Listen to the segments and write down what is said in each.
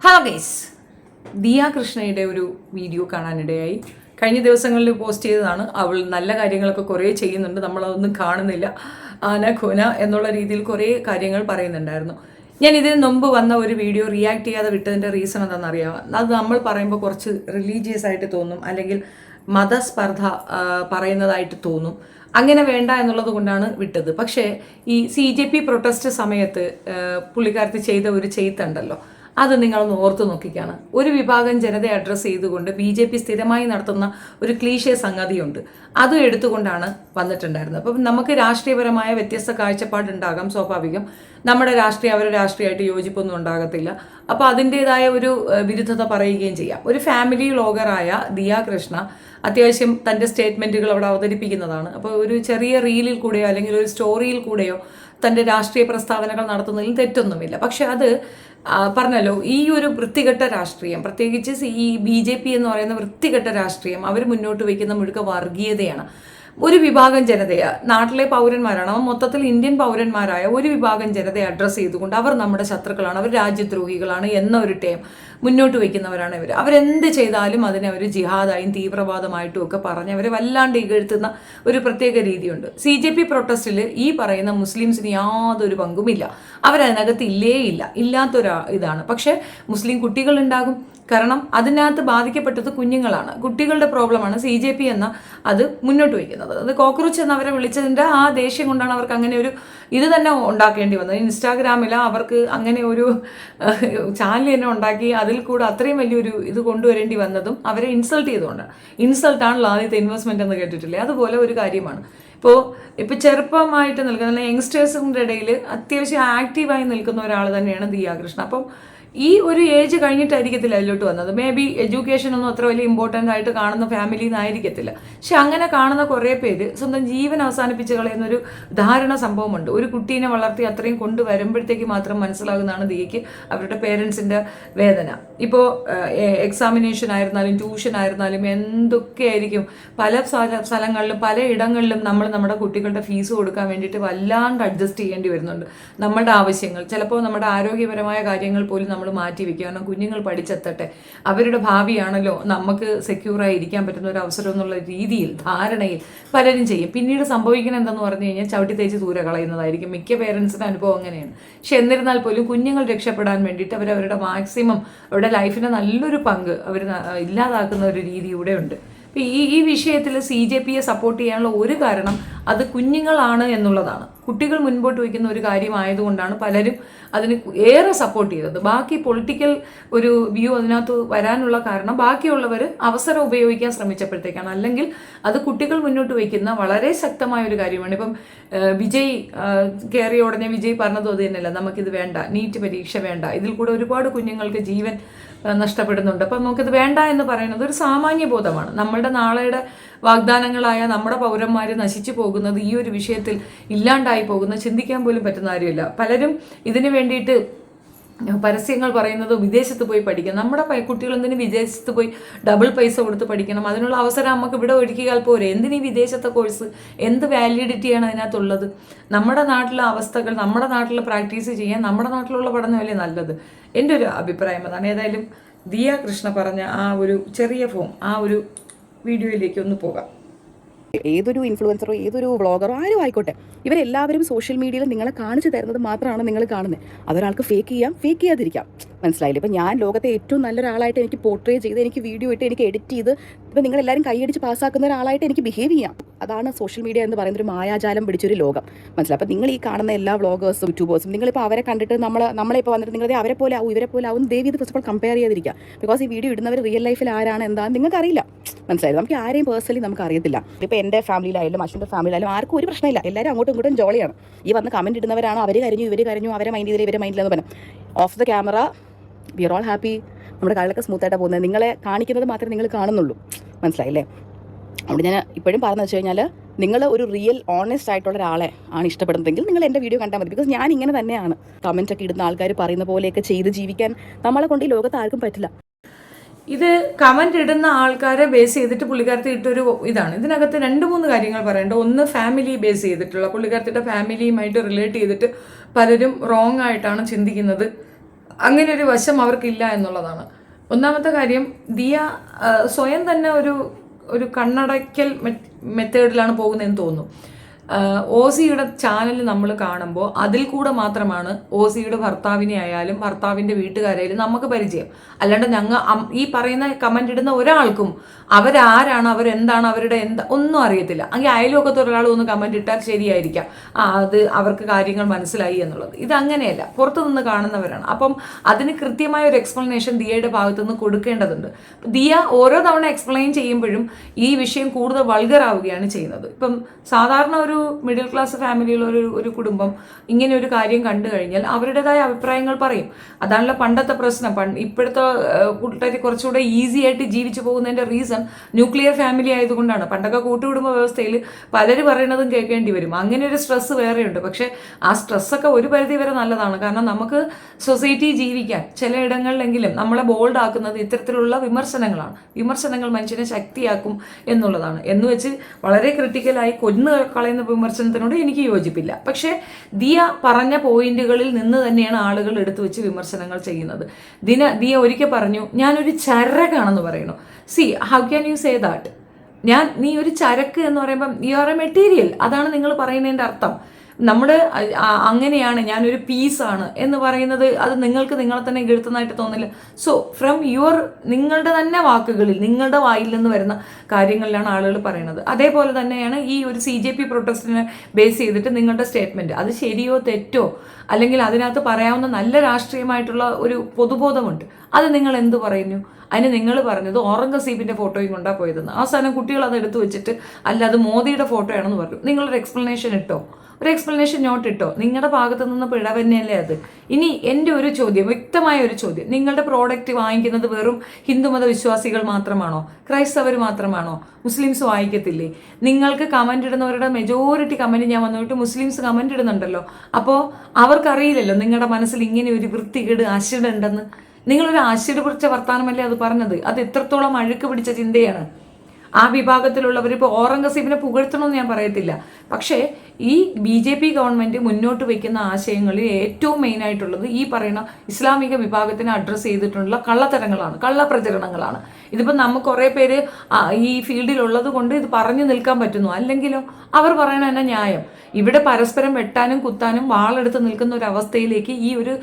Hello guys, Diya കൃഷ്ണയുടെ ഒരു video കാണാനിടയായി. കഴിഞ്ഞ ദിവസങ്ങളിൽ പോസ്റ്റ് ചെയ്തതാണ്. അവൾ നല്ല കാര്യങ്ങളൊക്കെ കുറേ ചെയ്യുന്നുണ്ട്, നമ്മളതൊന്നും കാണുന്നില്ല. ആന ഖുന എന്നുള്ള രീതിയിൽ കുറേ കാര്യങ്ങൾ പറയുന്നുണ്ടായിരുന്നു. ഞാൻ ഇതിന് മുമ്പ് വന്ന ഒരു വീഡിയോ റിയാക്ട് ചെയ്യാതെ വിട്ടതിൻ്റെ റീസൺ എന്താണെന്നറിയാമോ? അത് നമ്മൾ പറയുമ്പോൾ കുറച്ച് റിലീജിയസ് ആയിട്ട് തോന്നും, അല്ലെങ്കിൽ മതസ്പർദ്ധ പറയുന്നതായിട്ട് തോന്നും. അങ്ങനെ വേണ്ട എന്നുള്ളത് കൊണ്ടാണ് വിട്ടത്. പക്ഷേ ഈ CJP പ്രൊട്ടസ്റ്റ് സമയത്ത് പുള്ളിക്കാരത്തി ചെയ്ത ഒരു ചെയ്ത്തുണ്ടല്ലോ, അത് നിങ്ങളൊന്ന് ഓർത്തു നോക്കിക്കാണ്. ഒരു വിഭാഗം ജനതയെ അഡ്രസ്സ് ചെയ്തുകൊണ്ട് BJP സ്ഥിരമായി നടത്തുന്ന ഒരു ക്ലീശേ സംഗതിയുണ്ട്, അതും എടുത്തുകൊണ്ടാണ് വന്നിട്ടുണ്ടായിരുന്നത്. അപ്പം നമുക്ക് രാഷ്ട്രീയപരമായ വ്യത്യസ്ത കാഴ്ചപ്പാടുണ്ടാകാം, സ്വാഭാവികം. നമ്മുടെ രാഷ്ട്രീയം അവരുടെ രാഷ്ട്രീയമായിട്ട് യോജിപ്പൊന്നും ഉണ്ടാകത്തില്ല. അപ്പോൾ അതിൻ്റെതായ ഒരു വിരുദ്ധത പറയുകയും ചെയ്യാം. ഒരു ഫാമിലി വ്ളോഗറായ ദിയ കൃഷ്ണ അത്യാവശ്യം തൻ്റെ സ്റ്റേറ്റ്മെൻറ്റുകൾ അവിടെ അവതരിപ്പിക്കുന്നതാണ്. അപ്പോൾ ഒരു ചെറിയ റീലിൽ കൂടെയോ അല്ലെങ്കിൽ ഒരു സ്റ്റോറിയിൽ കൂടെയോ തൻ്റെ രാഷ്ട്രീയ പ്രസ്താവനകൾ നടത്തുന്നതിൽ തെറ്റൊന്നുമില്ല. പക്ഷെ അത് പറഞ്ഞല്ലോ, ഈ ഒരു വൃത്തികെട്ട രാഷ്ട്രീയം, പ്രത്യേകിച്ച് ഈ BJP എന്ന് പറയുന്ന വൃത്തികെട്ട രാഷ്ട്രീയം, അവർ മുന്നോട്ട് വയ്ക്കുന്ന മുഴുക്ക വർഗീയതയാണ്. ഒരു വിഭാഗം ജനതയെ, നാട്ടിലെ പൗരന്മാരാണ്, മൊത്തത്തിൽ ഇന്ത്യൻ പൗരന്മാരായ ഒരു വിഭാഗം ജനതയെ അഡ്രസ്സ് ചെയ്തുകൊണ്ട് അവർ നമ്മുടെ ശത്രുക്കളാണ്, അവർ രാജ്യദ്രോഹികളാണ് എന്ന ഒരു ടേം മുന്നോട്ട് വയ്ക്കുന്നവരാണ് ഇവർ. അവരെന്ത് ചെയ്താലും അതിനെ അവർ ജിഹാദായും തീവ്രവാദമായിട്ടും ഒക്കെ പറഞ്ഞ് അവരെ വല്ലാണ്ട് ഇകഴ്ത്തുന്ന ഒരു പ്രത്യേക രീതിയുണ്ട്. CJP പ്രൊട്ടസ്റ്റിൽ ഈ പറയുന്ന മുസ്ലിംസിന് യാതൊരു പങ്കുമില്ല, അവരതിനകത്ത് ഇല്ലാത്തൊരു ഇതാണ്. പക്ഷേ മുസ്ലിം കുട്ടികളുണ്ടാകും, കാരണം അതിനകത്ത് ബാധിക്കപ്പെട്ടത് കുഞ്ഞുങ്ങളാണ്, കുട്ടികളുടെ പ്രോബ്ലമാണ് CJP എന്ന അത് മുന്നോട്ട് വയ്ക്കുന്നത്. അത് കോക്രോച്ച് എന്നവരെ വിളിച്ചതിൻ്റെ ആ ദേഷ്യം കൊണ്ടാണ് അവർക്ക് അങ്ങനെ ഒരു ഇത് തന്നെ ഉണ്ടാക്കേണ്ടി വന്നത്. ഇൻസ്റ്റാഗ്രാമിൽ അവർക്ക് അങ്ങനെ ഒരു ചാനൽ തന്നെ ഉണ്ടാക്കി അതിൽ കൂടെ അത്രയും വലിയൊരു ഇത് കൊണ്ടുവരേണ്ടി വന്നതും അവരെ ഇൻസൾട്ട് ചെയ്തുകൊണ്ടാണ്. ഇൻസൾട്ടാണല്ലോ ആദ്യത്തെ ഇൻവെസ്റ്റ്മെന്റ് എന്ന് കേട്ടിട്ടില്ലേ, അതുപോലെ ഒരു കാര്യമാണ്. ഇപ്പോൾ ചെറുപ്പമായിട്ട് നിൽക്കുന്ന യങ്സ്റ്റേഴ്സിൻ്റെ ഇടയിൽ അത്യാവശ്യം ആക്റ്റീവായി നിൽക്കുന്ന ഒരാൾ തന്നെയാണ് ദിയ കൃഷ്ണ. അപ്പം ഈ ഒരു ഏജ് കഴിഞ്ഞിട്ടായിരിക്കത്തില്ല അതിലോട്ട് വന്നത്. മേ ബി എഡ്യൂക്കേഷൻ ഒന്നും അത്ര വലിയ ഇമ്പോർട്ടൻ്റ് ആയിട്ട് കാണുന്ന ഫാമിലിയിൽ നിന്നായിരിക്കത്തില്ല. പക്ഷെ അങ്ങനെ കാണുന്ന കുറേ പേര് സ്വന്തം ജീവൻ അവസാനിപ്പിച്ച് കളയുന്നൊരു ധാരണ സംഭവമുണ്ട്. ഒരു കുട്ടീനെ വളർത്തി അത്രയും കൊണ്ടുവരുമ്പോഴത്തേക്ക് മാത്രം മനസ്സിലാകുന്നതാണ് ദിയയ്ക്ക് അവരുടെ പേരൻസിൻ്റെ വേദന. ഇപ്പോൾ എക്സാമിനേഷൻ ആയിരുന്നാലും ട്യൂഷൻ ആയിരുന്നാലും എന്തൊക്കെയായിരിക്കും, പല സ്ഥലങ്ങളിലും പല ഇടങ്ങളിലും നമ്മൾ നമ്മുടെ കുട്ടികളുടെ ഫീസ് കൊടുക്കാൻ വേണ്ടിയിട്ട് വല്ലാണ്ട് അഡ്ജസ്റ്റ് ചെയ്യേണ്ടി വരുന്നുണ്ട്. നമ്മുടെ ആവശ്യങ്ങൾ, ചിലപ്പോൾ നമ്മുടെ ആരോഗ്യപരമായ കാര്യങ്ങൾ പോലും നമ്മൾ മാറ്റി വെക്കുക. കാരണം കുഞ്ഞുങ്ങൾ പഠിച്ചെത്തട്ടെ, അവരുടെ ഭാവിയാണല്ലോ നമുക്ക് സെക്യൂറായി ഇരിക്കാൻ പറ്റുന്ന ഒരു അവസരം എന്നുള്ള രീതിയിൽ ധാരണയിൽ പലരും ചെയ്യും. പിന്നീട് സംഭവിക്കണം എന്തെന്ന് പറഞ്ഞു കഴിഞ്ഞാൽ ചവിട്ടി തേച്ച് ദൂരെ കളയുന്നതായിരിക്കും. മിക്ക പേരൻസിൻ്റെ അനുഭവം അങ്ങനെയാണ്. പക്ഷെ എന്നിരുന്നാൽ പോലും കുഞ്ഞുങ്ങൾ രക്ഷപ്പെടാൻ വേണ്ടിയിട്ട് അവരവരുടെ മാക്സിമം അവരുടെ ലൈഫിൻ്റെ നല്ലൊരു പങ്ക് അവർ ഇല്ലാതാക്കുന്ന ഒരു രീതി ഇവിടെ ഉണ്ട്. ഈ വിഷയത്തിൽ CJPയെ സപ്പോർട്ട് ചെയ്യാനുള്ള ഒരു കാരണം അത് കുഞ്ഞുങ്ങളാണ് എന്നുള്ളതാണ്. കുട്ടികൾ മുൻപോട്ട് വയ്ക്കുന്ന ഒരു കാര്യമായതുകൊണ്ടാണ് പലരും അതിന് ഏറെ സപ്പോർട്ട് ചെയ്തത്. ബാക്കി പൊളിറ്റിക്കൽ ഒരു വ്യൂ അതിനകത്ത് വരാനുള്ള കാരണം ബാക്കിയുള്ളവർ അവസരം ഉപയോഗിക്കാൻ ശ്രമിച്ചപ്പോഴത്തേക്കാണ്. അല്ലെങ്കിൽ അത് കുട്ടികൾ മുന്നോട്ട് വയ്ക്കുന്ന വളരെ ശക്തമായ ഒരു കാര്യമാണ്. ഇപ്പം വിജയ് കയറിയ ഉടനെ വിജയ് പറഞ്ഞതും അത് തന്നെയല്ല, നമുക്കിത് വേണ്ട, നീറ്റ് പരീക്ഷ വേണ്ട, ഇതിൽ കൂടെ ഒരുപാട് കുഞ്ഞുങ്ങൾക്ക് ജീവൻ നഷ്ടപ്പെടുന്നുണ്ട്. അപ്പം നമുക്കിത് വേണ്ട എന്ന് പറയുന്നത് ഒരു സാമാന്യ ബോധമാണ്. നമ്മളുടെ നാളെയുടെ വാഗ്ദാനങ്ങളായ നമ്മുടെ പൗരന്മാർ നശിച്ചു പോകുന്നത് ഈ ഒരു വിഷയത്തിൽ ഇല്ലാണ്ടായി പോകുന്നത് ചിന്തിക്കാൻ പോലും പറ്റുന്ന കാര്യമില്ല. പലരും ഇതിനു വേണ്ടിയിട്ട് പരസ്യങ്ങൾ പറയുന്നത് വിദേശത്ത് പോയി പഠിക്കണം. നമ്മുടെ കുട്ടികൾ എന്തിന് വിദേശത്ത് പോയി ഡബിൾ പൈസ കൊടുത്ത് പഠിക്കണം? അതിനുള്ള അവസരം നമുക്ക് ഇവിടെ ഒരുക്കിയാൽ പോരെ. എന്തിനീ വിദേശത്തെ കോഴ്സ്? എന്ത് വാലിഡിറ്റിയാണ് അതിനകത്തുള്ളത്? നമ്മുടെ നാട്ടിലെ അവസ്ഥകൾ നമ്മുടെ നാട്ടിൽ പ്രാക്ടീസ് ചെയ്യാൻ നമ്മുടെ നാട്ടിലുള്ള പഠനമല്ലേ നല്ലത്? എൻ്റെ ഒരു അഭിപ്രായം അതാണ്. ഏതായാലും ദിയ കൃഷ്ണ പറഞ്ഞ ആ ഒരു ചെറിയ ആ ഒരു വീഡിയോയിലേക്ക് ഒന്ന് പോകാം. ഏതൊരു ഇൻഫ്ലുവൻസറോ ഏതൊരു വ്ളോഗറോ ആരും ആയിക്കോട്ടെ, ഇവരെല്ലാവരും സോഷ്യൽ മീഡിയയിൽ നിങ്ങളെ കാണിച്ചു തരുന്നത് മാത്രമാണ് നിങ്ങൾ കാണുന്നത്. അതൊരാൾക്ക് ഫേക്ക് ചെയ്യാം, ഫേക്ക് ചെയ്യാതിരിക്കാം. മനസ്സിലായില്ല? ഇപ്പം ഞാൻ ലോകത്തെ ഏറ്റവും നല്ലൊരാളായിട്ട് എനിക്ക് പോർട്രേ ചെയ്ത് എനിക്ക് വീഡിയോ ഇട്ട് എനിക്ക് എഡിറ്റ് ചെയ്ത് ഇപ്പം നിങ്ങളെല്ലാവരും കൈയടിച്ച് പാസ്സാക്കുന്ന ഒരാളായിട്ട് എനിക്ക് ബിഹേവ് ചെയ്യാം. അതാണ് സോഷ്യൽ മീഡിയ എന്ന് പറയുന്ന ഒരു മായാജാലം പിടിച്ചൊരു ലോകം. മനസ്സിലായി? അപ്പം നിങ്ങൾ ഈ കാണുന്ന എല്ലാ വ്ളോഗേഴ്സും യൂട്യൂബേഴ്സും നിങ്ങളിപ്പോൾ അവരെ കണ്ടിട്ട് നമ്മളിപ്പോൾ വന്നിട്ട് നിങ്ങളെ അവരെ പോലെ ആവും ഇവരെ പോലെ ആവും ദയവ് ഇത് ഫസ്റ്റ് ഓഫ് ഓൾ കമ്പയർ ചെയ്യാതിരിക്കുക. ബിക്കോസ് ഈ വീഡിയോ ഇടുന്നവർ റിയൽ ലൈഫിൽ ആരാണ് എന്താണെന്ന് നിങ്ങൾക്ക് അറിയില്ല. മനസ്സിലായി? നമുക്ക് ആരെയും പേഴ്സണലി നമുക്ക് അറിയത്തില്ല. ഇപ്പോൾ എൻ്റെ ഫാമിലിയിലായാലും അശ്വിൻ്റെ ഫാമിലിയിലായാലും ആർക്കും ഒരു പ്രശ്നമില്ല, എല്ലാവരും അങ്ങോട്ടും ഇങ്ങോട്ടും ജോളിയാണ്. ഈ വന്ന് കമൻറ്റ് ഇടുന്നവരാണ് അവർ കരഞ്ഞു ഇവർ കരഞ്ഞു, അവരെ മൈൻഡ് ചെയ്തില്ല ഇവരെ മൈൻഡിലെന്ന് പറഞ്ഞു. Off the camera we are all happy, നമ്മുടെ കാര്യങ്ങളൊക്കെ സ്മൂത്തായിട്ടാണ് പോകുന്നത്. നിങ്ങളെ കാണിക്കുന്നത് മാത്രമേ നിങ്ങൾ കാണുന്നുള്ളൂ. മനസ്സിലായില്ലേ? അതുകൊണ്ട് ഞാൻ ഇപ്പോഴും പറഞ്ഞു വെച്ച് കഴിഞ്ഞാൽ നിങ്ങൾ ഒരു റിയൽ ഓണസ്റ്റ് ആയിട്ടുള്ള ഒരാളെ ആണ് ഇഷ്ടപ്പെടുന്നതെങ്കിൽ നിങ്ങൾ എൻ്റെ വീഡിയോ കണ്ടാൽ മതി. ബിക്കോസ് ഞാൻ ഇങ്ങനെ തന്നെയാണ്. കമൻറ്റൊക്കെ ഇടുന്ന ആൾക്കാർ പറയുന്ന പോലെയൊക്കെ ചെയ്ത് ജീവിക്കാൻ നമ്മളെ കൊണ്ട് ഈ ലോകത്ത് ആർക്കും പറ്റില്ല. ഇത് കമന്റ് ഇടുന്ന ആൾക്കാരെ ബേസ് ചെയ്തിട്ട് പുള്ളിക്കാരത്തി ഇട്ടൊരു ഇതാണ്. ഇതിനകത്ത് 2-3 കാര്യങ്ങൾ പറയേണ്ടത്. ഒന്ന്, ഫാമിലി ബേസ് ചെയ്തിട്ടുള്ള പുള്ളിക്കാരത്തിയുടെ ഫാമിലിയുമായിട്ട് റിലേറ്റ് ചെയ്തിട്ട് പലരും റോങ് ആയിട്ടാണ് ചിന്തിക്കുന്നത്. അങ്ങനെ ഒരു വശം അവർക്കില്ല എന്നുള്ളതാണ്. ഒന്നാമത്തെ കാര്യം, ദിയ സ്വയം തന്നെ ഒരു കണ്ണടയ്ക്കൽ മെത്തേഡിലാണ് പോകുന്നതെന്ന് തോന്നുന്നു. ഓസിയുടെ ചാനൽ നമ്മൾ കാണുമ്പോൾ അതിൽ കൂടെ മാത്രമാണ് ഓസിയുടെ ഭർത്താവിനെ ആയാലും ഭർത്താവിൻ്റെ വീട്ടുകാരായാലും നമുക്ക് പരിചയം. അല്ലാണ്ട് ഈ പറയുന്ന കമൻ്റ് ഇടുന്ന ഒരാൾക്കും അവരാരാണ്, അവരെന്താണ്, അവരുടെ ഒന്നും അറിയത്തില്ല. അങ്ങനെ അയൽവക്കത്ത് ഒരാൾ ഒന്ന് കമൻ്റ് ഇട്ടാൽ ശരിയായിരിക്കാം, അത് അവർക്ക് കാര്യങ്ങൾ മനസ്സിലായി എന്നുള്ളത്. ഇതങ്ങനെയല്ല, പുറത്തു നിന്ന് കാണുന്നവരാണ്. അപ്പം അതിന് കൃത്യമായ ഒരു എക്സ്പ്ലനേഷൻ ദിയയുടെ ഭാഗത്തു നിന്ന് കൊടുക്കേണ്ടതുണ്ട്. ദിയ ഓരോ തവണ എക്സ്പ്ലെയിൻ ചെയ്യുമ്പോഴും ഈ വിഷയം കൂടുതൽ വൾഗറാവുകയാണ് ചെയ്യുന്നത്. ഇപ്പം സാധാരണ ഒരു മിഡിൽ ക്ലാസ് ഫാമിലിയുള്ള ഒരു കുടുംബം ഇങ്ങനെ ഒരു കാര്യം കണ്ടു കഴിഞ്ഞാൽ അവരുടേതായ അഭിപ്രായങ്ങൾ പറയും. അതാണല്ലോ പണ്ടത്തെ പ്രശ്നം. ഇപ്പോഴത്തെ കൂട്ടുകാർ കുറച്ചുകൂടെ ഈസി ആയിട്ട് ജീവിച്ചു പോകുന്നതിൻ്റെ റീസൺ ന്യൂക്ലിയർ ഫാമിലി ആയതുകൊണ്ടാണ്. പണ്ടൊക്കെ കൂട്ടുകുടുംബ വ്യവസ്ഥയിൽ പലര് പറയുന്നതും കേൾക്കേണ്ടി വരും. അങ്ങനെ ഒരു സ്ട്രെസ് വേറെയുണ്ട്. പക്ഷേ ആ സ്ട്രെസ്സൊക്കെ ഒരു പരിധി വരെ നല്ലതാണ്. കാരണം നമുക്ക് സൊസൈറ്റി ജീവിക്കാൻ ചിലയിടങ്ങളിലെങ്കിലും നമ്മളെ ബോൾഡ് ആക്കുന്നത് ഇത്തരത്തിലുള്ള വിമർശനങ്ങളാണ്. വിമർശനങ്ങൾ മനുഷ്യനെ ശക്തിയാക്കും എന്നുള്ളതാണ്. എന്ന് വെച്ച് വളരെ ക്രിട്ടിക്കലായി കൊന്നു കളയുന്ന വിമർശനത്തിനോട് എനിക്ക് യോജിപ്പില്ല. പക്ഷേ ദിയ പറഞ്ഞ പോയിന്റുകളിൽ നിന്ന് തന്നെയാണ് ആളുകൾ എടുത്തു വെച്ച് വിമർശനങ്ങൾ ചെയ്യുന്നത്. ദിയ ഒരിക്കൽ പറഞ്ഞു, ഞാനൊരു ചരകാണെന്ന് പറയുന്നു. How can you say that? നീ ഒരു ചരക്ക് എന്ന് പറയുമ്പം യു ആർ എ മെറ്റീരിയൽ. അതാണ് നിങ്ങൾ പറയുന്നതിൻ്റെ അർത്ഥം. അങ്ങനെയാണ്, ഞാനൊരു പീസാണ് എന്ന് പറയുന്നത്, അത് നിങ്ങൾക്ക് നിങ്ങളെ തന്നെ ഇകഴ്ത്തുന്നതായിട്ട് തോന്നില്ല. സോ ഫ്രം നിങ്ങളുടെ തന്നെ വാക്കുകളിൽ, നിങ്ങളുടെ വായിൽ നിന്ന് വരുന്ന കാര്യങ്ങളിലാണ് ആളുകൾ പറയുന്നത്. അതേപോലെ തന്നെയാണ് ഈ ഒരു CJP പ്രൊട്ടസ്റ്റിനെ ബേസ് ചെയ്തിട്ട് നിങ്ങളുടെ സ്റ്റേറ്റ്മെൻറ്റ്, അത് ശരിയോ തെറ്റോ അല്ലെങ്കിൽ അതിനകത്ത് പറയാവുന്ന നല്ല രാഷ്ട്രീയമായിട്ടുള്ള ഒരു പൊതുബോധമുണ്ട്. അത് നിങ്ങൾ എന്ത് പറയുന്നു? അതിന് നിങ്ങൾ പറഞ്ഞത് ഔറംഗസീബിൻ്റെ ഫോട്ടോയും കൊണ്ടാണ് പോയതെന്ന്. അവസാനം കുട്ടികൾ അത് എടുത്തു വെച്ചിട്ട് അല്ല അത് മോദിയുടെ ഫോട്ടോയാണെന്ന് പറഞ്ഞു. നിങ്ങളൊരു എക്സ്പ്ലനേഷൻ ഇട്ടോ, ഒരു എക്സ്പ്ലനേഷൻ നോട്ട് ഇട്ടോ. നിങ്ങളുടെ ഭാഗത്തു നിന്ന് പിഴ തന്നെയല്ലേ അത്? ഇനി എൻ്റെ ഒരു ചോദ്യം, വ്യക്തമായ ഒരു ചോദ്യം, നിങ്ങളുടെ പ്രോഡക്റ്റ് വാങ്ങിക്കുന്നത് വെറും ഹിന്ദുമത വിശ്വാസികൾ മാത്രമാണോ? ക്രൈസ്തവർ മാത്രമാണോ? മുസ്ലിംസ് വാങ്ങിക്കത്തില്ലേ? നിങ്ങൾക്ക് കമൻ്റ് ഇടുന്നവരുടെ മെജോറിറ്റി കമൻറ്റ് ഞാൻ വന്നിട്ട് മുസ്ലിംസ് കമൻ്റ് ഇടുന്നുണ്ടല്ലോ. അപ്പോൾ അവർക്കറിയില്ലല്ലോ നിങ്ങളുടെ മനസ്സിൽ ഇങ്ങനെ ഒരു വൃത്തികേട് ആശിടുണ്ടെന്ന്. നിങ്ങളൊരു ആശിട് പിടിച്ച വർത്താനമല്ലേ അത് പറഞ്ഞത്? അത് എത്രത്തോളം അഴുക്ക് പിടിച്ച ചിന്തയാണ്. ആ വിഭാഗത്തിലുള്ളവർ ഇപ്പോൾ ഔറംഗസീബിനെ പുകഴ്ത്തണമെന്ന് ഞാൻ പറയത്തില്ല. പക്ഷേ ഈ BJP ഗവൺമെൻറ് മുന്നോട്ട് വയ്ക്കുന്ന ആശയങ്ങളിൽ ഏറ്റവും മെയിനായിട്ടുള്ളത് ഈ പറയുന്ന ഇസ്ലാമിക വിഭാഗത്തിനെ അഡ്രസ്സ് ചെയ്തിട്ടുള്ള കള്ളത്തരങ്ങളാണ്, കള്ളപ്രചരണങ്ങളാണ്. ഇതിപ്പോൾ നമുക്ക് കുറേ പേര് ഈ ഫീൽഡിലുള്ളത് കൊണ്ട് ഇത് പറഞ്ഞു നിൽക്കാൻ പറ്റുന്നു. അല്ലെങ്കിലോ അവർ പറയണ തന്നെ ന്യായം. ഇവിടെ പരസ്പരം വെട്ടാനും കുത്താനും വാളെടുത്ത് നിൽക്കുന്ന ഒരു അവസ്ഥയിലേക്ക് ഈ ഒരു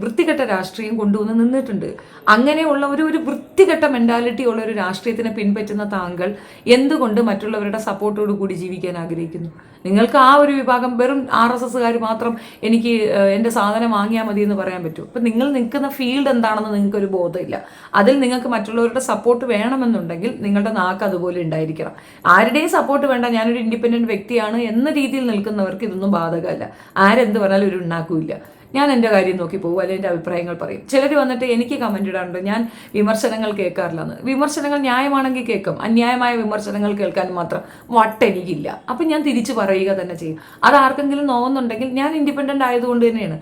വൃത്തികെട്ട രാഷ്ട്രീയം കൊണ്ടുവന്ന് നിന്നിട്ടുണ്ട്. അങ്ങനെയുള്ള ഒരു വൃത്തികെട്ട മെൻറ്റാലിറ്റി ഉള്ള ഒരു രാഷ്ട്രീയത്തിനെ പിൻപറ്റുന്ന താങ്കൾ എന്തുകൊണ്ട് മറ്റുള്ളവരുടെ സപ്പോർട്ടോടു കൂടി ജീവിക്കാൻ ആഗ്രഹിക്കുന്നു? നിങ്ങൾക്ക് ആ ഒരു വിഭാഗം വെറും RSSകാർ മാത്രം എനിക്ക് എൻ്റെ സാധനം വാങ്ങിയാൽ മതി എന്ന് പറയാൻ പറ്റും. അപ്പം നിങ്ങൾ നിൽക്കുന്ന ഫീൽഡ് എന്താണെന്ന് നിങ്ങൾക്കൊരു ബോധമില്ല. അതിൽ നിങ്ങൾക്ക് മറ്റുള്ളവരുടെ സപ്പോർട്ട് വേണമെന്നുണ്ടെങ്കിൽ നിങ്ങളുടെ നാക്ക് അതുപോലെ ഉണ്ടായിരിക്കണം. ആരുടെയും സപ്പോർട്ട് വേണ്ട, ഞാനൊരു ഇൻഡിപെൻഡൻറ്റ് വ്യക്തിയാണ് എന്ന രീതിയിൽ നിൽക്കുന്നവർക്ക് ഇതൊന്നും ബാധകമല്ല. ആരെന്ത് പറഞ്ഞാലും ഒരു ഉണ്ടാക്കില്ല. ഞാൻ എൻ്റെ കാര്യം നോക്കി പോകും, അല്ലെങ്കിൽ എൻ്റെ അഭിപ്രായങ്ങൾ പറയും. ചിലർ വന്നിട്ട് എനിക്ക് കമൻ്റ് ഇടാറുണ്ട് ഞാൻ വിമർശനങ്ങൾ കേൾക്കാറില്ലെന്ന്. വിമർശനങ്ങൾ ന്യായമാണെങ്കിൽ കേൾക്കും, അന്യായമായ വിമർശനങ്ങൾ കേൾക്കാൻ മാത്രം വട്ടെനിക്കില്ല. അപ്പം ഞാൻ തിരിച്ചു പറയുക തന്നെ ചെയ്യും. അത് ആർക്കെങ്കിലും നോവുന്നുണ്ടെങ്കിൽ ഞാൻ ഇൻഡിപെൻഡൻ്റ് ആയതുകൊണ്ട് തന്നെയാണ്.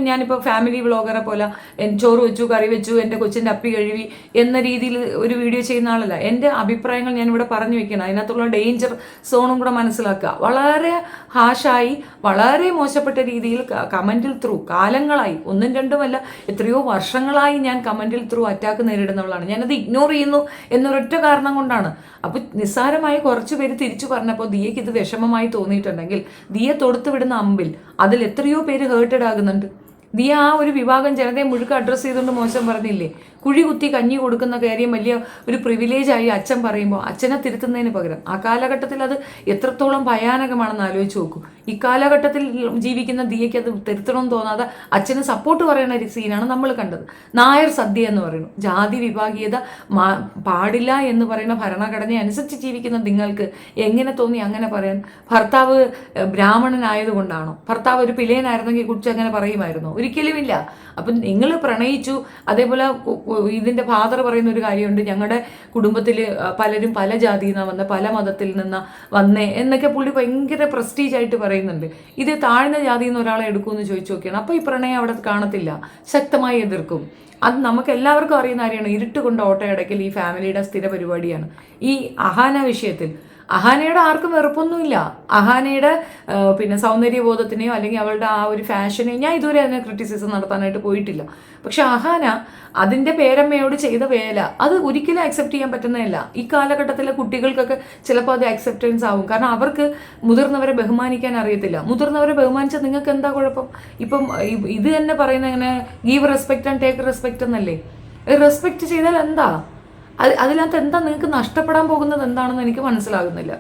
ഞാനിപ്പോൾ ഫാമിലി വ്ളോഗറെ പോലെ ചോറ് വെച്ചു, കറി വെച്ചു, എൻ്റെ കൊച്ചിൻ്റെ അപ്പി കഴുകി എന്ന രീതിയിൽ ഒരു വീഡിയോ ചെയ്യുന്ന ആളല്ല. എൻ്റെ അഭിപ്രായങ്ങൾ ഞാനിവിടെ പറഞ്ഞു വെക്കണം. അതിനകത്തുള്ള ഡേഞ്ചർ സോണും കൂടെ മനസ്സിലാക്കുക. വളരെ ഹാഷായി വളരെ മോശപ്പെട്ട രീതിയിൽ കമൻറ്റിൽ ത്രൂ കാലങ്ങളായി, ഒന്നും രണ്ടുമല്ല എത്രയോ വർഷങ്ങളായി ഞാൻ കമൻറ്റിൽ ത്രൂ അറ്റാക്ക് നേരിടുന്നവളാണ്. ഞാനത് ഇഗ്നോർ ചെയ്യുന്നു എന്നൊരൊറ്റ കാരണം കൊണ്ടാണ്. അപ്പോൾ നിസ്സാരമായി കുറച്ച് പേര് തിരിച്ചു പറഞ്ഞപ്പോൾ ദിയയ്ക്ക് ഇത് വിഷമമായി തോന്നിയിട്ടുണ്ടെങ്കിൽ ദിയ തൊടുത്തു വിടുന്ന അമ്പിൽ അതിൽ എത്രയോ പേര് ഹേർട്ടഡ് ആകുന്നുണ്ട്. ദിയ ആ ഒരു വിഭാഗം ജനതയെ മുഴുക്ക അഡ്രസ്സ് ചെയ്തുകൊണ്ട് മോശം പറഞ്ഞില്ലേ? കുഴി കുത്തി കഞ്ഞി കൊടുക്കുന്ന കാര്യം വലിയ ഒരു പ്രിവിലേജായി അച്ഛൻ പറയുമ്പോൾ അച്ഛനെ തിരുത്തുന്നതിന് പകരം ആ കാലഘട്ടത്തിൽ അത് എത്രത്തോളം ഭയാനകമാണെന്ന് ആലോചിച്ച് നോക്കൂ. ഈ കാലഘട്ടത്തിൽ ജീവിക്കുന്ന ദിയയ്ക്ക് അത് തിരുത്തണമെന്ന് തോന്നാതെ അച്ഛന് സപ്പോർട്ട് പറയുന്ന ഒരു സീനാണ് നമ്മൾ കണ്ടത്. നായർ സദ്യ എന്ന് പറയുന്നു. ജാതി വിഭാഗീയത പാടില്ല എന്ന് പറയുന്ന ഭരണഘടന അനുസരിച്ച് ജീവിക്കുന്ന നിങ്ങൾക്ക് എങ്ങനെ തോന്നി അങ്ങനെ പറയാൻ? ഭർത്താവ് ബ്രാഹ്മണനായതുകൊണ്ടാണോ? ഭർത്താവ് ഒരു പിലേനായിരുന്നെങ്കിൽ കുറിച്ച് അങ്ങനെ പറയുമായിരുന്നോ? ഒരിക്കലുമില്ല. അപ്പം നിങ്ങൾ പ്രണയിച്ചു. അതേപോലെ ഇതിൻ്റെ ഫാദർ പറയുന്ന ഒരു കാര്യമുണ്ട്, ഞങ്ങളുടെ കുടുംബത്തിൽ പലരും പല ജാതിയിൽ നിന്നാണ് വന്നത്, പല മതത്തിൽ നിന്ന് വന്നേ എന്നൊക്കെ പുള്ളി ഭയങ്കര പ്രസ്റ്റീജായിട്ട് പറയുന്നുണ്ട്. ഇത് താഴ്ന്ന ജാതിയിൽ നിന്ന് ഒരാളെ എടുക്കുമെന്ന് ചോദിച്ചു നോക്കിയാണ്. അപ്പോൾ ഈ പ്രണയം അവിടെ കാണത്തില്ല, ശക്തമായി എതിർക്കും. അത് നമുക്ക് എല്ലാവർക്കും അറിയുന്ന കാര്യമാണ്. ഇരുട്ട് കൊണ്ട് ഓട്ടയടക്കൽ ഈ ഫാമിലിയുടെ സ്ഥിര പരിപാടിയാണ്. ഈ അഹാന വിഷയത്തിൽ അഹാനയുടെ ആർക്കും വെറുപ്പൊന്നുമില്ല. അഹാനയുടെ പിന്നെ സൗന്ദര്യബോധത്തിനെയോ അല്ലെങ്കിൽ അവളുടെ ആ ഒരു ഫാഷനെയോ ഞാൻ ഇതുവരെ അതിനെ ക്രിറ്റിസിസം നടത്താനായിട്ട് പോയിട്ടില്ല. പക്ഷെ അഹാന അതിൻ്റെ പേരമ്മയോട് ചെയ്ത വേല അത് ഒരിക്കലും അക്സെപ്റ്റ് ചെയ്യാൻ പറ്റുന്നതല്ല. ഈ കാലഘട്ടത്തിലെ കുട്ടികൾക്കൊക്കെ ചിലപ്പോൾ അത് അക്സെപ്റ്റൻസ് ആവും. കാരണം അവർക്ക് മുതിർന്നവരെ ബഹുമാനിക്കാൻ അറിയത്തില്ല. മുതിർന്നവരെ ബഹുമാനിച്ചാൽ നിങ്ങൾക്ക് എന്താ കുഴപ്പം? ഇപ്പം ഇത് തന്നെ പറയുന്നത് എങ്ങനെ, give respect and take respect എന്നല്ലേ? റെസ്പെക്റ്റ് ചെയ്താൽ എന്താ? അതിനകത്ത് എന്താ നിങ്ങൾക്ക് നഷ്ടപ്പെടാൻ പോകുന്നത് എന്താണെന്ന് എനിക്ക് മനസ്സിലാകുന്നില്ല.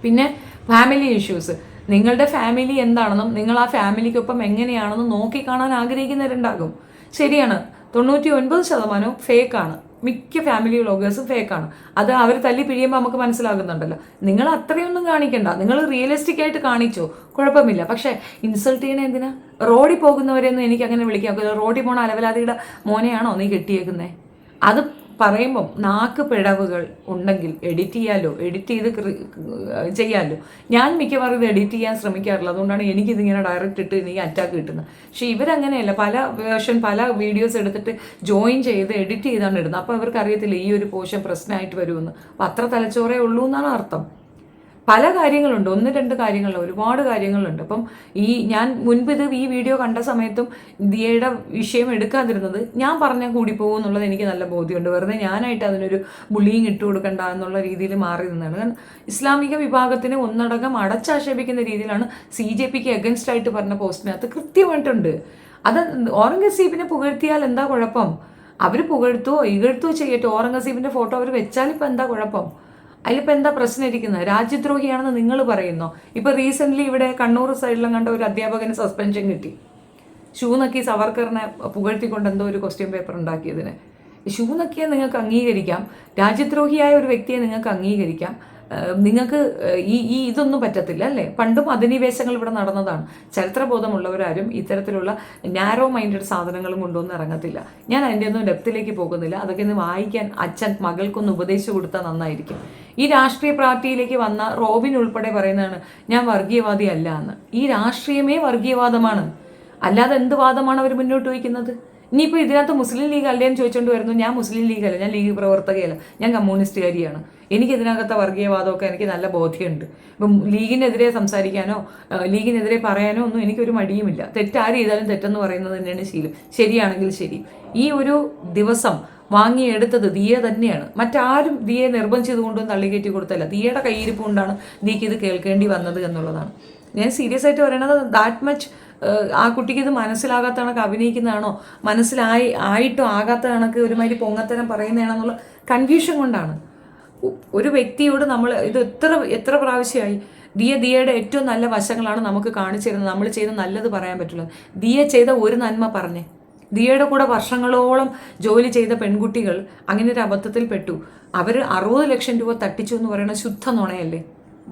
പിന്നെ ഫാമിലി ഇഷ്യൂസ്, നിങ്ങളുടെ ഫാമിലി എന്താണെന്നും നിങ്ങൾ ആ ഫാമിലിക്കൊപ്പം എങ്ങനെയാണെന്നും നോക്കിക്കാണാൻ ആഗ്രഹിക്കുന്നവരുണ്ടാകും. ശരിയാണ്, 99% ഫേക്കാണ്. മിക്ക ഫാമിലി വ്ളോഗേഴ്സും ഫേക്കാണ്. അത് അവർ തല്ലി പിഴിയുമ്പോൾ നമുക്ക് മനസ്സിലാകുന്നുണ്ടല്ലോ. നിങ്ങൾ അത്രയൊന്നും കാണിക്കണ്ട, നിങ്ങൾ റിയലിസ്റ്റിക് ആയിട്ട് കാണിച്ചോ, കുഴപ്പമില്ല. പക്ഷേ ഇൻസൾട്ട് ചെയ്യണേ എന്തിനാ? റോഡിൽ പോകുന്നവരെയൊന്നും എനിക്ക് അങ്ങനെ വിളിക്കാം. റോഡിൽ പോണ അലവലാതിയുടെ മോനെയാണോ നീ കെട്ടിയേക്കുന്നേ? അത് പറയുമ്പം നാക്ക് പിഴവുകൾ ഉണ്ടെങ്കിൽ എഡിറ്റ് ചെയ്ത് ചെയ്യാമല്ലോ. ഞാൻ മിക്കവാറും ഇത് എഡിറ്റ് ചെയ്യാൻ ശ്രമിക്കാറില്ല. അതുകൊണ്ടാണ് എനിക്കിതിങ്ങനെ ഡയറക്റ്റ് ഇട്ട് എനിക്ക് അറ്റാക്ക് കിട്ടുന്നത്. പക്ഷേ ഇവരങ്ങനെയല്ല, പല വീഡിയോസ് എടുത്തിട്ട് ജോയിൻ ചെയ്ത് എഡിറ്റ് ചെയ്താണ് ഇടുന്നത്. അപ്പോൾ അവർക്ക് അറിയത്തില്ല ഈ ഒരു പോർഷൻ പ്രശ്നമായിട്ട് വരുമെന്ന്. അപ്പോൾ അത്ര തലച്ചോറേ ഉള്ളൂ എന്നാണ് അർത്ഥം. പല കാര്യങ്ങളുണ്ട്, 1-2 കാര്യങ്ങളല്ല, ഒരുപാട് കാര്യങ്ങളുണ്ട്. അപ്പം ഞാൻ മുൻപ് ഈ വീഡിയോ കണ്ട സമയത്തും ദിയയുടെ വിഷയം എടുക്കാതിരുന്നത് ഞാൻ പറഞ്ഞാൽ കൂടി പോകും എന്നുള്ളത് എനിക്ക് നല്ല ബോധ്യമുണ്ട്. വെറുതെ ഞാനായിട്ട് അതിനൊരു ബുള്ളിങ് ഇട്ട് കൊടുക്കണ്ട എന്നുള്ള രീതിയിൽ മാറി നിന്നാണ്. കാരണം ഇസ്ലാമിക വിഭാഗത്തിനെ ഒന്നടങ്കം അടച്ചാക്ഷേപിക്കുന്ന രീതിയിലാണ് CJPക്ക് എഗൻസ്റ്റ് ആയിട്ട് പറഞ്ഞ പോസ്റ്റിനകത്ത് കൃത്യമായിട്ടുണ്ട്. അത് ഔറംഗസീബിനെ പുകഴ്ത്തിയാൽ എന്താ കുഴപ്പം? അവർ ഇകഴ്ത്തോ ചെയ്യട്ടെ. ഔറംഗസീബിൻ്റെ ഫോട്ടോ അവർ വെച്ചാൽ ഇപ്പം എന്താ കുഴപ്പം? അതിലിപ്പോൾ എന്താ പ്രശ്നം ഇരിക്കുന്നത്? രാജ്യദ്രോഹിയാണെന്ന് നിങ്ങൾ പറയുന്നോ? ഇപ്പോൾ റീസെൻ്റ്ലി ഇവിടെ കണ്ണൂർ സൈഡിലും കണ്ട ഒരു അധ്യാപകന് സസ്പെൻഷൻ കിട്ടി. ഷൂ നക്കി സവർക്കറിനെ പുകഴ്ത്തിക്കൊണ്ട് എന്തോ ഒരു ക്വസ്റ്റ്യൻ പേപ്പർ ഉണ്ടാക്കിയതിന്. ഷൂ നക്കിയെ നിങ്ങൾക്ക് അംഗീകരിക്കാം, രാജ്യദ്രോഹിയായ ഒരു വ്യക്തിയെ നിങ്ങൾക്ക് അംഗീകരിക്കാം, നിങ്ങൾക്ക് ഇതൊന്നും പറ്റത്തില്ല അല്ലേ? പണ്ടും അധിനിവേശങ്ങൾ ഇവിടെ നടന്നതാണ്. ചരിത്രബോധമുള്ളവരാരും ഇത്തരത്തിലുള്ള നാരോ മൈൻഡഡ് സാധനങ്ങളും കൊണ്ടൊന്നും ഇറങ്ങത്തില്ല. ഞാൻ അതിൻ്റെ ഒന്നും ഡെപ്തിലേക്ക് പോകുന്നില്ല. അതൊക്കെ ഒന്ന് വായിക്കാൻ അച്ഛൻ മകൾക്കൊന്ന് ഉപദേശിച്ചു കൊടുത്താൽ നന്നായിരിക്കും. ഈ രാഷ്ട്രീയ പാർട്ടിയിലേക്ക് വന്ന റോബിൻ ഉൾപ്പെടെ പറയുന്നതാണ് ഞാൻ വർഗീയവാദി അല്ല എന്ന്. ഈ രാഷ്ട്രീയമേ വർഗീയവാദമാണ്, അല്ലാതെ എന്ത് വാദമാണ് അവർ മുന്നോട്ട് വയ്ക്കുന്നത്? ഇനിയിപ്പോൾ ഇതിനകത്ത് മുസ്ലിം ലീഗ് അല്ലേന്ന് ചോദിച്ചുകൊണ്ട് വരുന്നു. ഞാൻ മുസ്ലിം ലീഗല്ല, ഞാൻ ലീഗ് പ്രവർത്തകയല്ല, ഞാൻ കമ്മ്യൂണിസ്റ്റുകാരിയാണ്. എനിക്കിതിനകത്തെ വർഗീയവാദമൊക്കെ എനിക്ക് നല്ല ബോധ്യമുണ്ട്. ഇപ്പം ലീഗിനെതിരെ സംസാരിക്കാനോ ലീഗിനെതിരെ പറയാനോ ഒന്നും എനിക്കൊരു മടിയുമില്ല. തെറ്റാര് ചെയ്താലും തെറ്റെന്ന് പറയുന്നത് തന്നെയാണ് ശീലം. ശരിയാണെങ്കിൽ ശരി. ഈ ഒരു ദിവസം വാങ്ങിയെടുത്തത് ദിയ തന്നെയാണ്. മറ്റാരും ദിയെ നിർബന്ധിച്ചതുകൊണ്ടും തള്ളിക്കയറ്റി കൊടുത്തല്ല. ദിയയുടെ കയ്യിരിപ്പ് കൊണ്ടാണ് ദിയക്ക് ഇത് കേൾക്കേണ്ടി വന്നത് എന്നുള്ളതാണ്. ഞാൻ സീരിയസ് ആയിട്ട് പറയണത്. ദാറ്റ് മച്ച് ആ കുട്ടിക്ക് ഇത് മനസ്സിലാകാത്ത കണക്ക് അഭിനയിക്കുന്നതാണോ, ആയിട്ടും ആകാത്ത കണക്ക് ഒരുമാതിരി പൊങ്ങത്തരം പറയുന്നതാണെന്നുള്ള കൺഫ്യൂഷൻ കൊണ്ടാണ്. ഒരു വ്യക്തിയോട് നമ്മൾ ഇത് എത്ര പ്രാവശ്യമായി ദിയയുടെ ഏറ്റവും നല്ല വശങ്ങളാണ് നമുക്ക് കാണിച്ചു തരുന്നത്. നമ്മൾ ചെയ്ത നല്ലത് പറയാൻ പറ്റുള്ളൂ. ദിയ ചെയ്ത ഒരു നന്മ പറഞ്ഞേ. ദിയയുടെ കൂടെ വർഷങ്ങളോളം ജോലി ചെയ്ത പെൺകുട്ടികൾ അങ്ങനെ ഒരു അബദ്ധത്തിൽ പെട്ടു. അവർ 60 ലക്ഷം രൂപ തട്ടിച്ചു എന്ന് പറയുന്നത് ശുദ്ധ നുണയല്ലേ?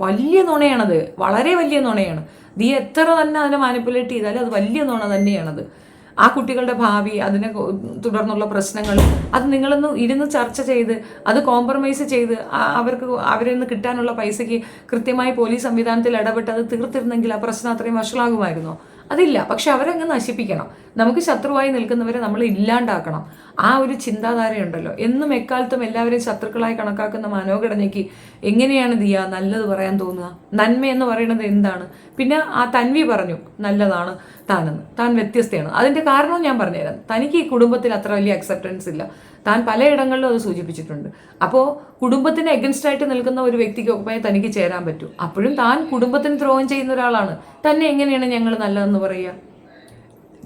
വലിയ നുണയാണത്, വളരെ വലിയ നുണയാണ്. ദിയ എത്ര തന്നെ അതിനെ മാനിപ്പുലേറ്റ് ചെയ്താലും അത് വലിയ നുണ തന്നെയാണത്. ആ കുട്ടികളുടെ ഭാവി, അതിനെ തുടർന്നുള്ള പ്രശ്നങ്ങൾ, അത് നിങ്ങളൊന്ന് ഇരുന്ന് ചർച്ച ചെയ്ത് അത് കോംപ്രമൈസ് ചെയ്ത് അവരിൽ നിന്ന് കിട്ടാനുള്ള പൈസയ്ക്ക് കൃത്യമായി പോലീസ് സംവിധാനത്തിൽ ഇടപെട്ട് അത് തീർത്തിരുന്നെങ്കിൽ ആ പ്രശ്നം അത്രയും വഷളാകുമായിരുന്നോ? അതില്ല. പക്ഷെ അവരങ്ങ് നശിപ്പിക്കണം. നമുക്ക് ശത്രുവായി നിൽക്കുന്നവരെ നമ്മൾ ഇല്ലാണ്ടാക്കണം. ആ ഒരു ചിന്താധാരയുണ്ടല്ലോ. എന്നും എക്കാലത്തും എല്ലാവരെയും ശത്രുക്കളായി കണക്കാക്കുന്ന മനോഘടനയ്ക്ക് എങ്ങനെയാണ് ദിയ നല്ലത് പറയാൻ തോന്നുക? നന്മ എന്ന് പറയുന്നത് എന്താണ്? പിന്നെ ആ തൻവി പറഞ്ഞു നല്ലതാണ് താനെന്ന്, താൻ വ്യത്യസ്തയാണ്. അതിൻ്റെ കാരണവും ഞാൻ പറഞ്ഞുതരാം. തനിക്ക് ഈ കുടുംബത്തിൽ അത്ര വലിയ അക്സെപ്റ്റൻസ് ഇല്ല. താൻ പലയിടങ്ങളിലും അത് സൂചിപ്പിച്ചിട്ടുണ്ട്. അപ്പോൾ കുടുംബത്തിന് എഗൻസ്റ്റ് ആയിട്ട് നിൽക്കുന്ന ഒരു വ്യക്തിക്കൊപ്പമേ തനിക്ക് ചേരാൻ പറ്റൂ. അപ്പോഴും താൻ കുടുംബത്തിന് ദ്രോഹം ചെയ്യുന്ന ഒരാളാണ്. തന്നെ എങ്ങനെയാണ് ഞങ്ങൾ നല്ലതെന്ന് പറയുക?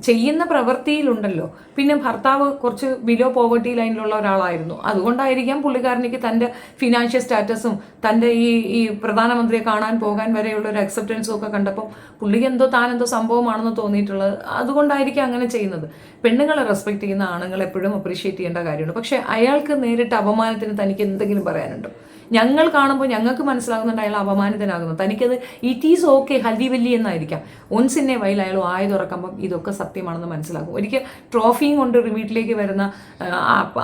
ചെയ്യുന്ന പ്രവൃത്തിയിലുണ്ടല്ലോ. പിന്നെ ഭർത്താവ് കുറച്ച് ബിലോ പോവർട്ടി ലൈനിലുള്ള ഒരാളായിരുന്നു. അതുകൊണ്ടായിരിക്കാം പുള്ളിക്കാരനിക്ക് തൻ്റെ ഫിനാൻഷ്യൽ സ്റ്റാറ്റസും തൻ്റെ ഈ പ്രധാനമന്ത്രിയെ കാണാൻ പോകാൻ വരെയുള്ള ഒരു അക്സെപ്റ്റൻസും ഒക്കെ കണ്ടപ്പോൾ പുള്ളിക്ക് താനെന്തോ സംഭവമാണെന്ന് തോന്നിയിട്ടുള്ളത്. അതുകൊണ്ടായിരിക്കും അങ്ങനെ ചെയ്യുന്നത്. പെണ്ണുങ്ങളെ റെസ്പെക്ട് ചെയ്യുന്ന ആണുങ്ങൾ എപ്പോഴും അപ്രീഷിയേറ്റ് ചെയ്യേണ്ട കാര്യമുണ്ട്. പക്ഷേ അയാൾക്ക് നേരിട്ട് അപമാനത്തിന് തനിക്ക് എന്തെങ്കിലും പറയാനുണ്ടോ? ഞങ്ങൾ കാണുമ്പോൾ ഞങ്ങൾക്ക് മനസ്സിലാകുന്നുണ്ട് അയാൾ അപമാനിതനാകുന്നു. തനിക്കത് ഇറ്റ് ഈസ് ഓക്കെ, ഹൽദി വല്ലി എന്നായിരിക്കാം. ഒൻസിന്നെ വയൽ അയാൾ ആയ തുറക്കുമ്പം ഇതൊക്കെ സത്യമാണെന്ന് മനസ്സിലാകും. ഒരിക്കൽ ട്രോഫിയും കൊണ്ട് വീട്ടിലേക്ക് വരുന്ന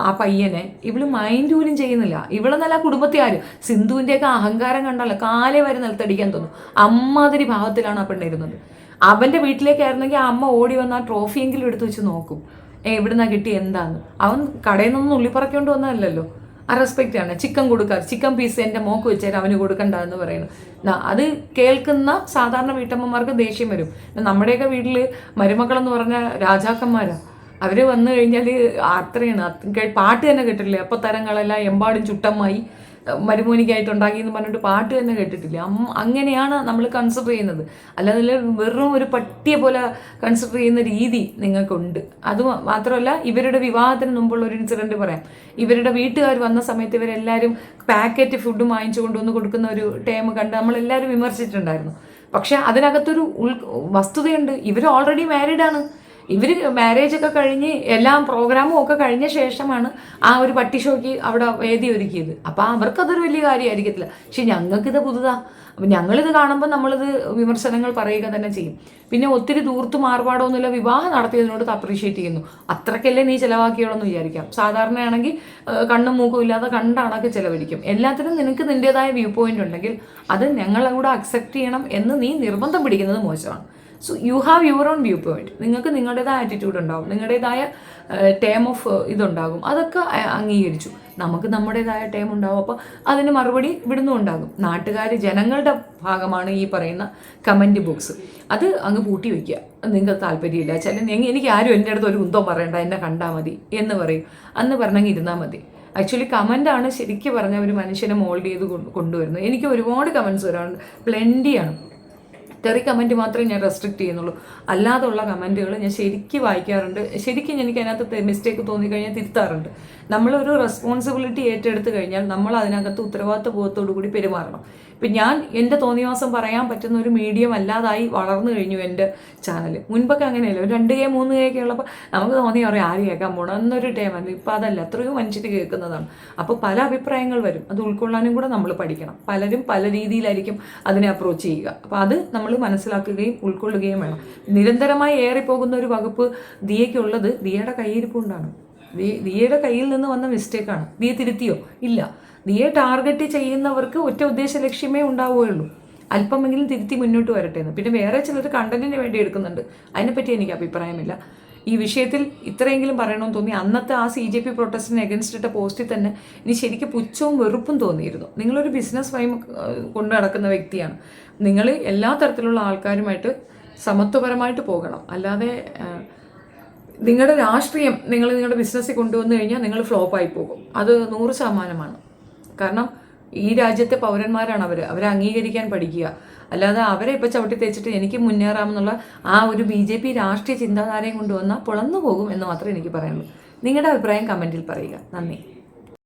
ആ പയ്യനെ ഇവള് മൈൻഡ് പോലും ചെയ്യുന്നില്ല. ഇവളെ നല്ല കുടുംബത്തെ ആരും സിന്ധുവിൻ്റെയൊക്കെ അഹങ്കാരം കണ്ടല്ല കാലേ വരെ നിലത്തടിക്കാൻ തോന്നും. അമ്മാതിരി ഭാവത്തിലാണ് ആ പെണ്ണിരുന്നത്. അവൻ്റെ വീട്ടിലേക്കായിരുന്നെങ്കിൽ ആ അമ്മ ഓടി വന്ന് ആ ട്രോഫിയെങ്കിലും എടുത്തു വെച്ച് നോക്കും. എവിടുന്നാ കിട്ടി എന്താന്ന്. അവൻ കടയിൽ നിന്നൊന്നും ഉള്ളിപ്പറക്കൊണ്ട് വന്നതല്ലല്ലോ. ആ റെസ്പെക്റ്റാണ്. ചിക്കൻ കൊടുക്കാറ്, ചിക്കൻ പീസ് എൻ്റെ മോക്ക് വെച്ചാൽ അവന് കൊടുക്കണ്ട എന്ന് പറയുന്നു. അത് കേൾക്കുന്ന സാധാരണ വീട്ടമ്മമാർക്ക് ദേഷ്യം വരും. നമ്മുടെയൊക്കെ വീട്ടിൽ മരുമക്കളെന്ന് പറഞ്ഞാൽ രാജാക്കന്മാരാണ്. അവർ വന്നു കഴിഞ്ഞാൽ അത്രയാണ്, പാട്ട് തന്നെ കേട്ടിട്ടില്ലേ, അപ്പോൾ തരങ്ങളെല്ലാം എമ്പാടും ചുട്ടമ്മായി മരുമോനിക്കായിട്ട് ഉണ്ടാക്കി എന്ന് പറഞ്ഞിട്ട് പാട്ട് തന്നെ കേട്ടിട്ടില്ല. അങ്ങനെയാണ് നമ്മൾ കൺസിഡർ ചെയ്യുന്നത്. അല്ലാതെ വെറും ഒരു പട്ടിയെ പോലെ കൺസിഡർ ചെയ്യുന്ന രീതി നിങ്ങൾക്കുണ്ട്. അത് മാത്രമല്ല, ഇവരുടെ വിവാഹത്തിന് മുമ്പുള്ള ഒരു ഇൻസിഡൻറ്റ് പറയാം. ഇവരുടെ വീട്ടുകാർ വന്ന സമയത്ത് ഇവരെല്ലാവരും പാക്കറ്റ് ഫുഡ് വാങ്ങിച്ചു കൊണ്ടുവന്ന് കൊടുക്കുന്ന ഒരു ടൈം കണ്ട് നമ്മളെല്ലാവരും വിമർശിച്ചിട്ടുണ്ടായിരുന്നു. പക്ഷെ അതിനകത്തൊരു വസ്തുതയുണ്ട്. ഇവർ ഓൾറെഡി മാരീഡാണ്. ഇവർ മാരേജൊക്കെ കഴിഞ്ഞ് എല്ലാം പ്രോഗ്രാമും ഒക്കെ കഴിഞ്ഞ ശേഷമാണ് ആ ഒരു പട്ടി ഷോയ്ക്ക് അവിടെ വേദി ഒരുക്കിയത്. അപ്പോൾ അവർക്കതൊരു വലിയ കാര്യമായിരിക്കത്തില്ല. പക്ഷെ ഞങ്ങൾക്കിത് പുതുതാണ്. അപ്പം ഞങ്ങളിത് കാണുമ്പോൾ നമ്മളിത് വിമർശനങ്ങൾ പറയുക തന്നെ ചെയ്യും. പിന്നെ ഒത്തിരി ദൂർത്ത് മാർപാടൊന്നുമില്ല, വിവാഹം നടത്തിയതിനോട് അപ്രീഷിയേറ്റ് ചെയ്യുന്നു. അത്രയ്ക്കല്ലേ നീ ചിലവാക്കിയോളെന്ന് വിചാരിക്കാം. സാധാരണയാണെങ്കിൽ കണ്ണും മൂക്കും ഇല്ലാതെ കണ്ടാണൊക്കെ ചിലവഴിക്കും. എല്ലാത്തിനും നിനക്ക് നിൻ്റേതായ വ്യൂ പോയിന്റ് ഉണ്ടെങ്കിൽ അത് ഞങ്ങളെ കൂടെ അക്സെപ്റ്റ് ചെയ്യണം എന്ന് നീ നിർബന്ധം പിടിക്കുന്നത് മോശമാണ്. So you have your own view point. നിങ്ങൾക്ക് നിങ്ങളുടേതായ ആറ്റിറ്റ്യൂഡ് ഉണ്ടാവും, നിങ്ങളുടേതായ ടേം ഓഫ് ഇതുണ്ടാകും. അതൊക്കെ അംഗീകരിച്ചു. നമുക്ക് നമ്മുടേതായ ടേം ഉണ്ടാവും. അപ്പോൾ അതിന് മറുപടി ഇവിടുന്നും ഉണ്ടാകും. നാട്ടുകാർ, ജനങ്ങളുടെ ഭാഗമാണ് ഈ പറയുന്ന കമൻറ്റ് ബോക്സ്. അത് അങ്ങ് പൂട്ടി വയ്ക്കുക. നിങ്ങൾക്ക് താല്പര്യമില്ല എനിക്ക് ആരും എൻ്റെ അടുത്ത് ഒരു കുന്തം പറയണ്ട, എന്നെ കണ്ടാൽ മതി എന്ന് പറയും. അന്ന് പറഞ്ഞെങ്കിൽ ഇരുന്നാൽ മതി. ആക്ച്വലി കമൻ്റാണ് ശരിക്കും പറഞ്ഞാൽ ഒരു മനുഷ്യനെ മോൾഡ് ചെയ്ത് കൊണ്ടുവരുന്നത്. എനിക്ക് ഒരുപാട് കമൻറ്റ്സ് വരാറുണ്ട്, പ്ലെൻറ്റിയാണ്. തെറി കമൻറ്റ് മാത്രമേ ഞാൻ റെസ്ട്രിക്റ്റ് ചെയ്യുന്നുള്ളൂ. അല്ലാതുള്ള കമൻറ്റുകൾ ഞാൻ ശരിക്കും വായിക്കാറുണ്ട്. ശരിക്കും എനിക്ക് അതിനകത്ത് മിസ്റ്റേക്ക് തോന്നിക്കഴിഞ്ഞാൽ തിരുത്താറുണ്ട്. നമ്മളൊരു റെസ്പോൺസിബിലിറ്റി ഏറ്റെടുത്ത് കഴിഞ്ഞാൽ നമ്മൾ അതിനകത്ത് ഉത്തരവാദിത്വബോധത്തോടു കൂടി പെരുമാറണം. ഇപ്പം ഞാൻ എൻ്റെ തോന്നിവാസം പറയാൻ പറ്റുന്ന ഒരു മീഡിയം അല്ലാതായി വളർന്നു കഴിഞ്ഞു എൻ്റെ ചാനൽ. മുൻപൊക്കെ അങ്ങനെയല്ല, ഒരു 2K 3K ഒക്കെ ഉള്ളപ്പോൾ നമുക്ക് തോന്നി പറയാം ആര് കേൾക്കാൻ പോകണം എന്നൊരു ടൈമല്ല. ഇപ്പോൾ അതല്ല, എത്രയോ മനുഷ്യർ കേൾക്കുന്നതാണ്. അപ്പോൾ പല അഭിപ്രായങ്ങൾ വരും. അത് ഉൾക്കൊള്ളാനും കൂടെ നമ്മൾ പഠിക്കണം. പലരും പല രീതിയിലായിരിക്കും അതിനെ അപ്രോച്ച് ചെയ്യുക. അപ്പോൾ അത് നമ്മൾ മനസ്സിലാക്കുകയും ഉൾക്കൊള്ളുകയും വേണം. നിരന്തരമായി ഏറിപ്പോകുന്ന ഒരു വകുപ്പ് ദിയയ്ക്കുള്ളത് ദിയയുടെ കയ്യിരിപ്പ് കൊണ്ടാണ്. ദിയയുടെ കയ്യിൽ നിന്ന് വന്ന മിസ്റ്റേക്കാണ്. ദിയ തിരുത്തിയോ? ഇല്ല. ദിയെ ടാർഗറ്റ് ചെയ്യുന്നവർക്ക് ഒറ്റ ഉദ്ദേശ ലക്ഷ്യമേ ഉണ്ടാവുകയുള്ളൂ, അല്പമെങ്കിലും തിരുത്തി മുന്നോട്ട് വരട്ടെ എന്ന്. പിന്നെ വേറെ ചിലർ കണ്ടന്റിന് വേണ്ടി എടുക്കുന്നുണ്ട്, അതിനെപ്പറ്റി എനിക്ക് അഭിപ്രായമില്ല. ഈ വിഷയത്തിൽ ഇത്രയെങ്കിലും പറയണമെന്ന് തോന്നി. അന്നത്തെ ആ CJP പ്രൊട്ടസ്റ്റിന് എഗൻസ്റ്റ് ഇട്ട പോസ്റ്റിൽ തന്നെ ഇനി ശരിക്കും പുച്ഛവും വെറുപ്പും തോന്നിയിരുന്നു. നിങ്ങളൊരു ബിസിനസ് ഫൈം കൊണ്ടു നടക്കുന്ന വ്യക്തിയാണ്. നിങ്ങൾ എല്ലാ തരത്തിലുള്ള ആൾക്കാരുമായിട്ട് സമത്വപരമായിട്ട് പോകണം. അല്ലാതെ നിങ്ങളുടെ രാഷ്ട്രീയം നിങ്ങളുടെ ബിസിനസ്സിൽ കൊണ്ടുവന്നു കഴിഞ്ഞാൽ നിങ്ങൾ ഫ്ലോപ്പായി പോകും. അത് 100%. കാരണം ഈ രാജ്യത്തെ പൗരന്മാരാണ് അവരെ അംഗീകരിക്കാൻ പഠിക്കുക. അല്ലാതെ അവരെ ഇപ്പോൾ ചവിട്ടി തേച്ചിട്ട് എനിക്ക് മുന്നേറാമെന്നുള്ള ആ ഒരു BJP രാഷ്ട്രീയ ചിന്താധാരയും കൊണ്ടുവന്നാൽ പൊളന്നു പോകും എന്ന് മാത്രമേ എനിക്ക് പറയാനുള്ളൂ. നിങ്ങളുടെ അഭിപ്രായം കമൻറ്റിൽ പറയുക. നന്ദി.